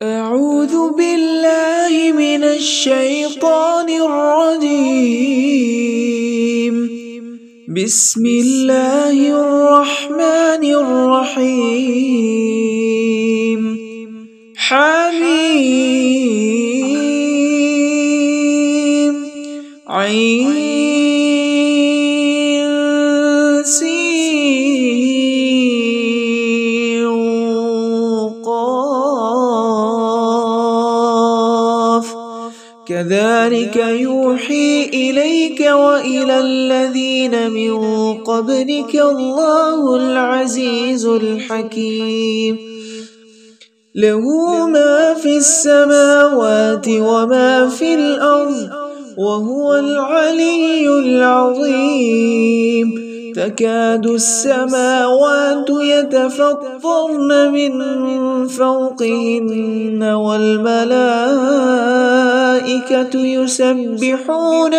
أعوذ بالله من الشيطان الرجيم. بسم الله الرحمن الرحيم. حميم عين كذلك يوحي إليك وإلى الذين من قبلك الله العزيز الحكيم. له ما في السماوات وما في الأرض وهو العلي العظيم. تكاد السماوات يتفطرن من فوقهن والملائكة يسبحون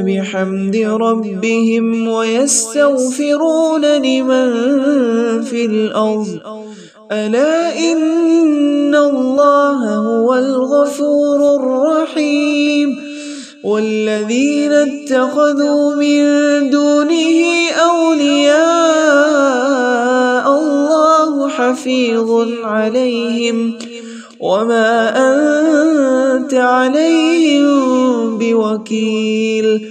بحمد ربهم ويستغفرون لمن في الأرض. ألا إن الله هو الغفور الرحيم. والذين اتخذوا من دونه أولياء الله حفيظ عليهم وما أنت عليهم بوكيل.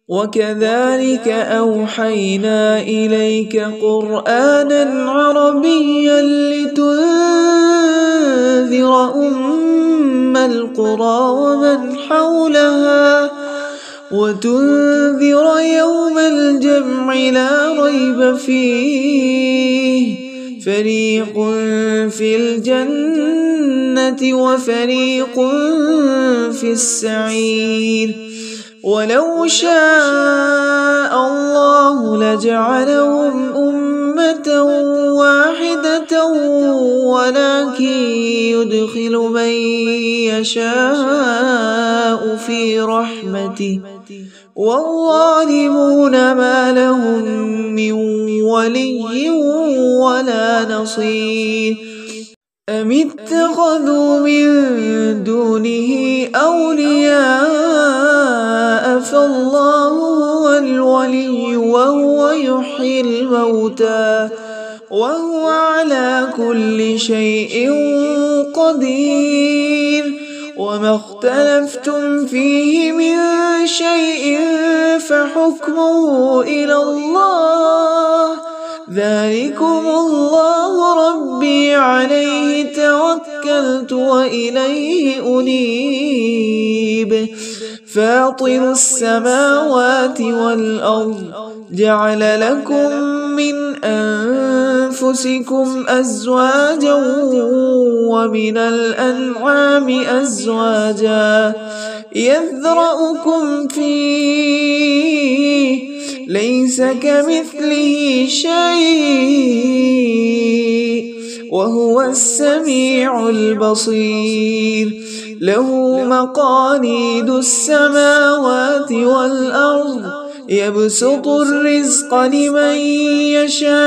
وكذلك أوحينا إليك قرآنا عربيا لتنذر أم القرى ومن حولها وتنذر يوم الجمع لا ريب فيه. فريق في الجنة وفريق في السعير. ولو شاء الله لجعلهم أمة واحدة ولكن يدخل من يشاء في رحمته والظالمون ما لهم من ولي ولا نصير. أم اتخذوا من دونه أولياء فالله هو الولي وهو يحيي الموتى وهو على كل شيء قدير. وما اختلفتم فيه من شيء فحكمه إلى الله. ذلكم الله ربي عليه توكلت وإليه أنيب. فاطر السماوات والأرض جعل لكم من أنفسكم أزواجا ومن الأنعام أزواجا يذرأكم فيه ليس كمثله شيء وهو السميع البصير. له مقاليد السماوات والأرض يبسط الرزق لمن يشاء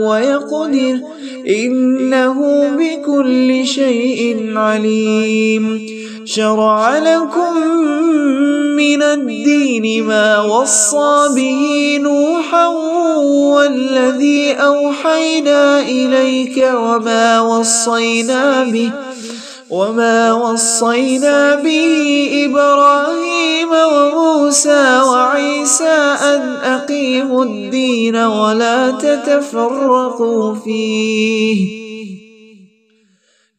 ويقدر إنه بكل شيء عليم. شرع لكم من الدين ما وصى به نوحا والذي أوحينا إليك وما وصينا به إبراهيم وموسى وعيسى أن أقيموا الدين ولا تتفرقوا فيه.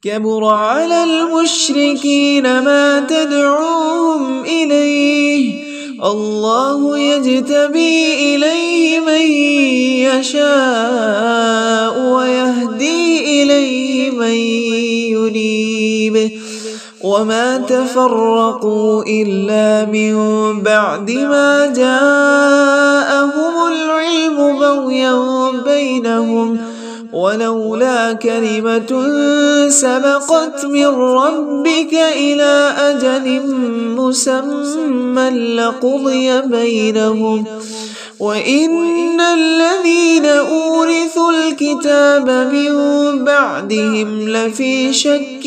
كبر على المشركين ما تدعوهم إليه. الله يجتبي إليه من يشاء ويهدي إليه من ينيب. وما تفرقوا إلا من بعد ما جاءهم العلم بغيا بينهم ولولا كلمة سبقت من ربك إلى أجل مسمى لقضي بينهم وإن الذين أورثوا الكتاب من بعدهم لفي شك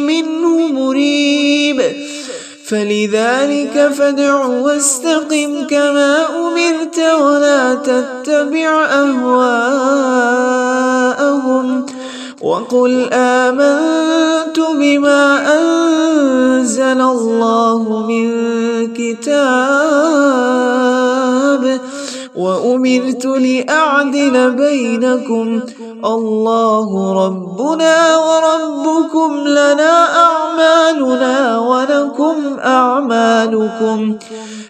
منه مريب فلذلك فادع واستقم كما أمرت ولا تتبع أهواءهم وقل آمنت بما أنزل الله من كتاب وأمرت لأعدل بينكم الله ربنا وربكم لنا أعمالنا ولكم أعمالكم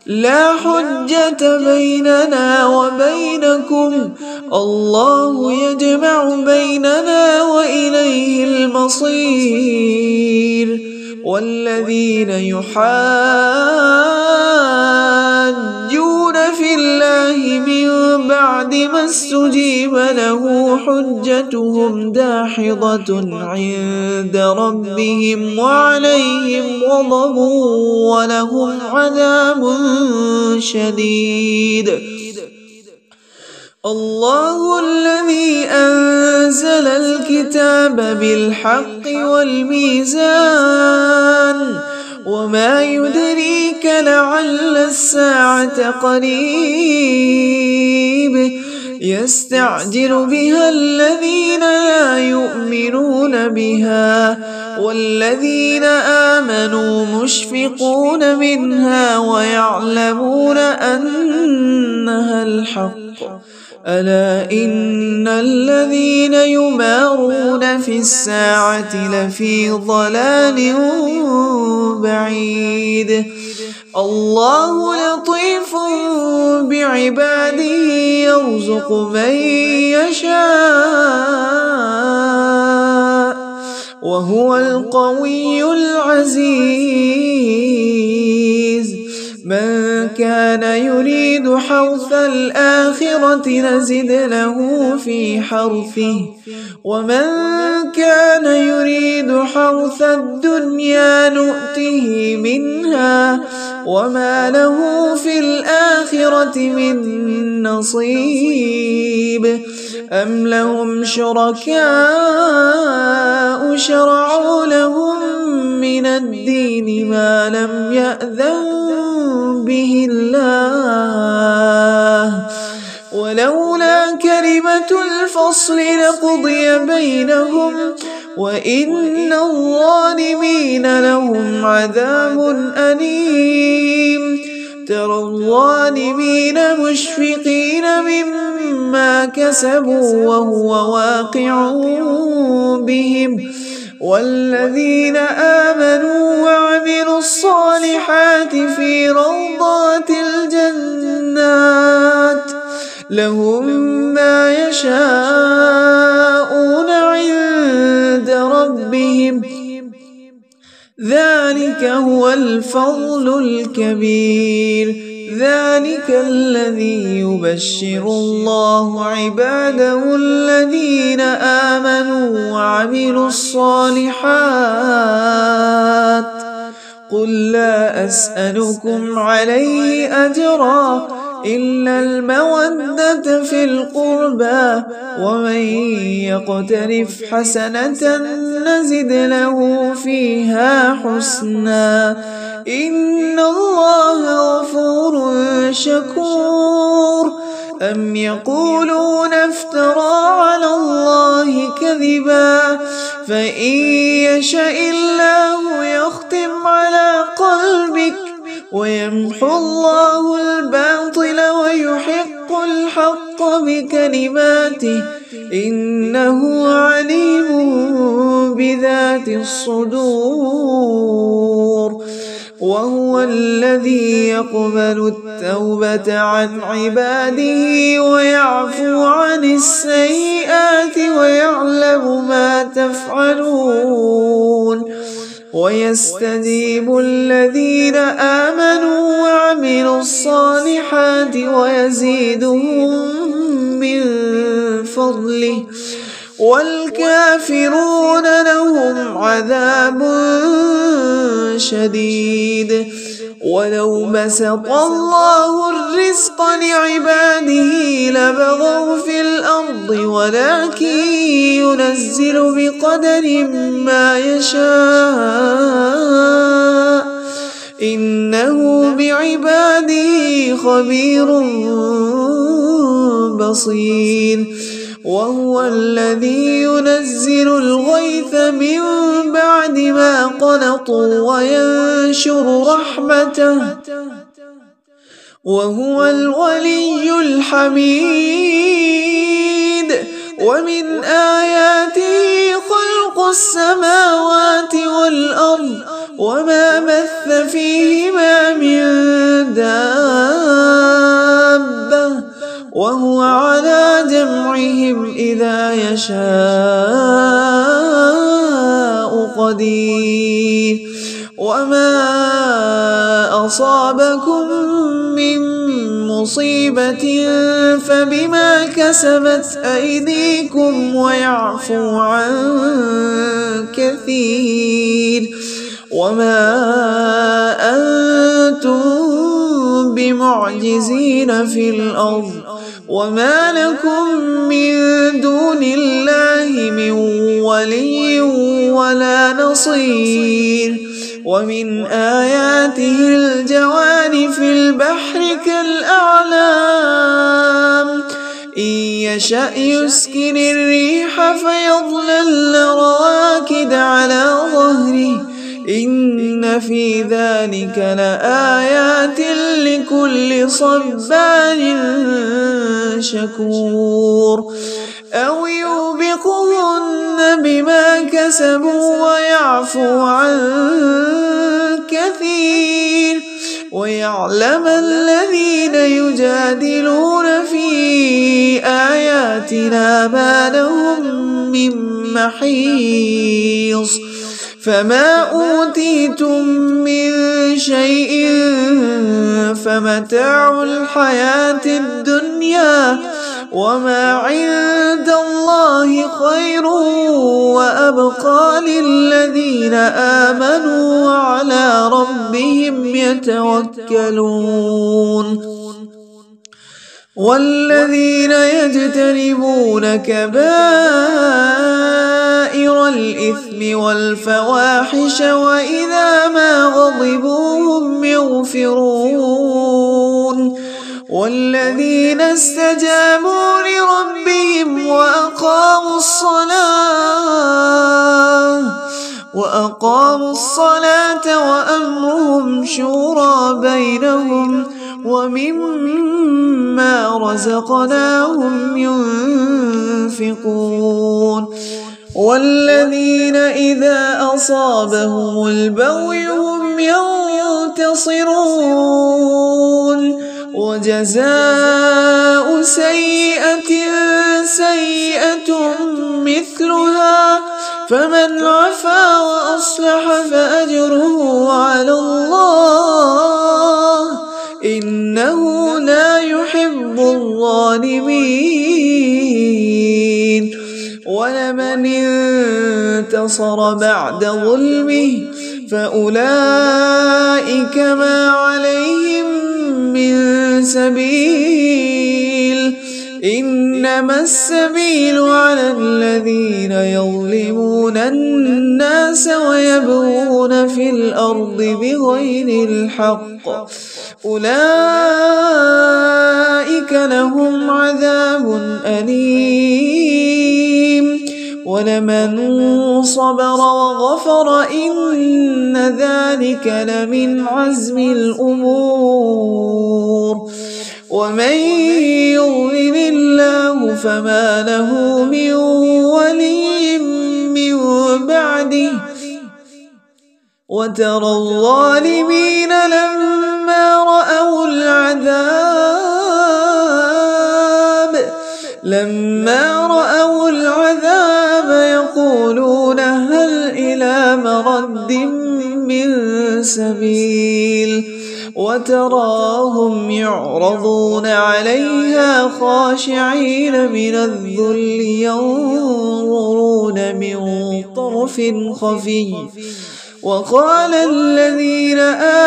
لا حجة بيننا وبينكم الله يجمع بيننا وإليه المصير والذين يحاجون في الله من بعد ما استجيب له حجتهم داحضة عند ربهم وعليهم غضب ولهم عذاب شديد الله الذي أنزل الكتاب بالحق والميزان وما يدريك لعل الساعة قريب يستعجل بها الذين لا يؤمنون بها والذين آمنوا مشفقون منها ويعلمون أنها الحق ألا إن الذين يمارون في الساعة لفي ضلال بعيد الله لطيف بعباده يرزق من يشاء وهو القوي العزيز من كان يريد حرث الآخرة نزد له في حرثه ومن كان يريد حرث الدنيا نؤته منها وما له في الآخرة من نصيب أم لهم شركاء شرعوا لهم من الدين ما لم يأذن به الله ولولا كلمة الفصل لقضي بينهم وإن الظالمين لهم عذاب أليم ترى الظالمين مشفقين مما كسبوا وهو واقع بهم والذين آمنوا وعملوا الصالحات في روضات الجنات لهم ما يشاءون عند ربهم ذلك هو الفضل الكبير ذلك الذي يبشر الله عباده الذين آمنوا وعملوا الصالحات قل لا أسألكم عليه أجرا إلا المودة في القربى ومن يقترف حسنة نزد له فيها حسنا إن الله غفور شكور أم يقولون افترى على الله كذبا فإن يشاء الله يختم على قلبك ويمحو الله الباطل ويحق الحق بكلماته إنه عليم بذات الصدور وهو الذي يقبل التوبة عن عباده ويعفو عن السيئات ويعلم ما تفعلون ويستجيب الذين آمنوا وعملوا الصالحات ويزيدهم من فضله والكافرون لهم عذاب شديد ولو بسط الله الرزق لعباده لبغوا في الأرض ولكن ينزل بقدر ما يشاء إنه بعباده خبير بصير وهو الذي ينزل الغيث من بعد ما قنطوا وينشر رحمته وهو الولي الحميد ومن آياته خلق السماوات والأرض وما بث فيهما من دابة وهو على جمعهم إذا يشاء قدير وما أصابكم من مصيبة فبما كسبت أيديكم ويعفو عن كثير وما أنتم بمعجزين في الأرض وما لكم من دون الله من ولي ولا نصير ومن آياته الجوار في البحر كالأعلام إن يشأ يسكن الريح فيظللن رواكد على ظهره إن في ذلك لآيات لكل صبار شكور أو يوبقهن بما كسبوا ويعفو عن كثير ويعلم الذين يجادلون في آياتنا ما لهم من محيص فما أوتيتم من شيء فمتاع الحياة الدنيا وما عند الله خير وأبقى للذين آمنوا وعلى ربهم يتوكلون والذين يجتنبون كبائر الإثم والفواحش وإذا ما غضبوا هم يغفرون والذين استجابوا لربهم وأقاموا الصلاة وأمرهم شورى بينهم ومما رزقناهم ينفقون والذين إذا أصابهم البغي هم ينتصرون وجزاء سيئة سيئة مثلها فمن عفا وأصلح فأجره على الله إنه لا يحب الظالمين ولمن انتصر بعد ظلمه فأولئك ما عليهم من سبيل إنما السبيل على الذين يظلمون الناس ويبغون في الأرض بغير الحق أولئك لهم عذاب أليم ولمن صبر وغفر إن ذلك لمن عزم الأمور ومن يضلل الله فما له من ولي من بعده وترى الظالمين لما رأوا العذاب يقولون هل إلى مرد من سبيل وتراهم يعرضون عليها خاشعين من الذل ينظرون من طرف خفي وقال الذين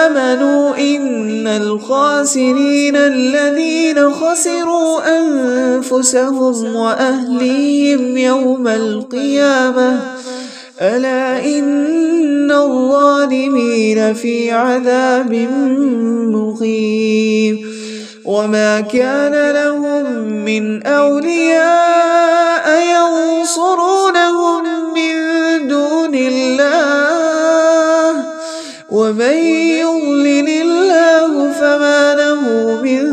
آمنوا إن الخاسرين الذين خسروا أنفسهم وأهليهم يوم القيامة ألا إن الظالمين في عذاب مقيم وما كان لهم من أولياء ينصرونهم من دون الله ومن يضلل الله فما له من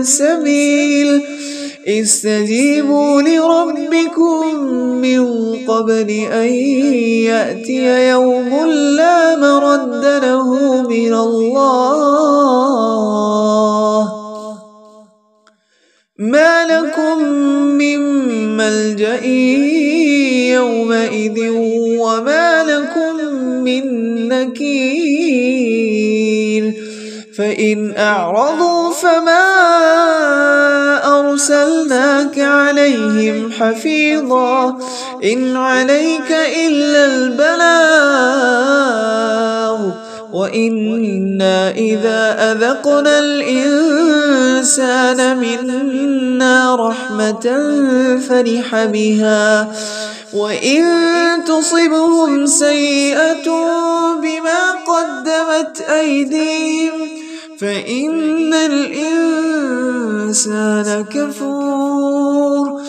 سبيل استجيبوا لربكم من قبل أن يأتي يوم لا مرد له من الله ما لكم من ملجأ يومئذ وما لكم من نكير فإن أعرضوا فما أرسلناك عليهم حفيظا إن عليك إلا البلاغ وإنا إذا أذقنا الإنسان منا رحمة فرح بها وإن تصبهم سيئة بما قدمت أيديهم فإن الإنسان كفور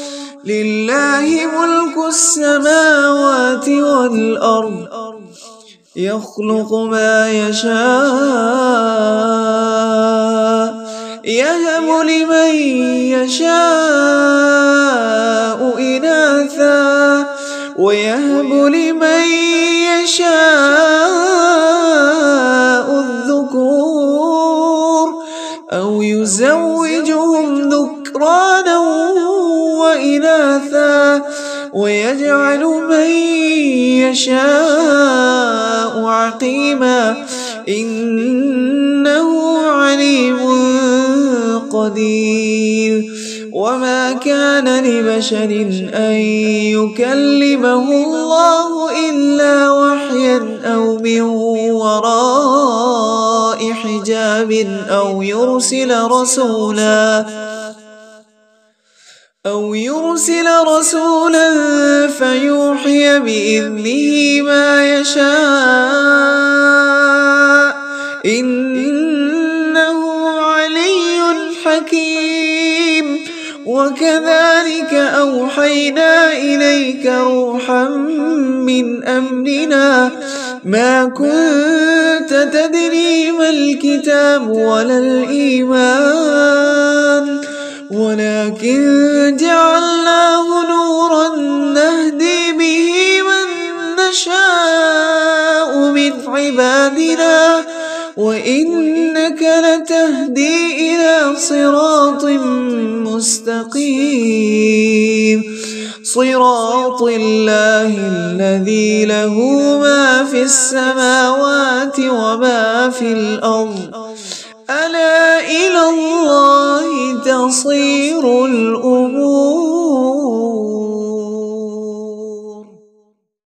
لله ملك السماوات والأرض يخلق ما يشاء يهب لمن يشاء إناثا ويهب لمن يشاء الذكور أو يزوجهم ذكرانا وإناثا ويجعل من يشاء عقيما إنه عليم قدير وما كان لبشر أن يكلمه الله إلا وحيا أو من وراء حجاب أو يرسل رسولا فيوحي بإذنه ما يشاء إنه علي حكيم وكذلك أوحينا إليك روحا من أمرنا ما كنت تدري ما الكتاب ولا الإيمان ولكن جعلناه نورا نهدي به من نشاء من عبادنا وإنك لتهدي إلى صراط مستقيم صراط الله الذي له ما في السماوات وما في الأرض ألا إلى الله تصير الأمور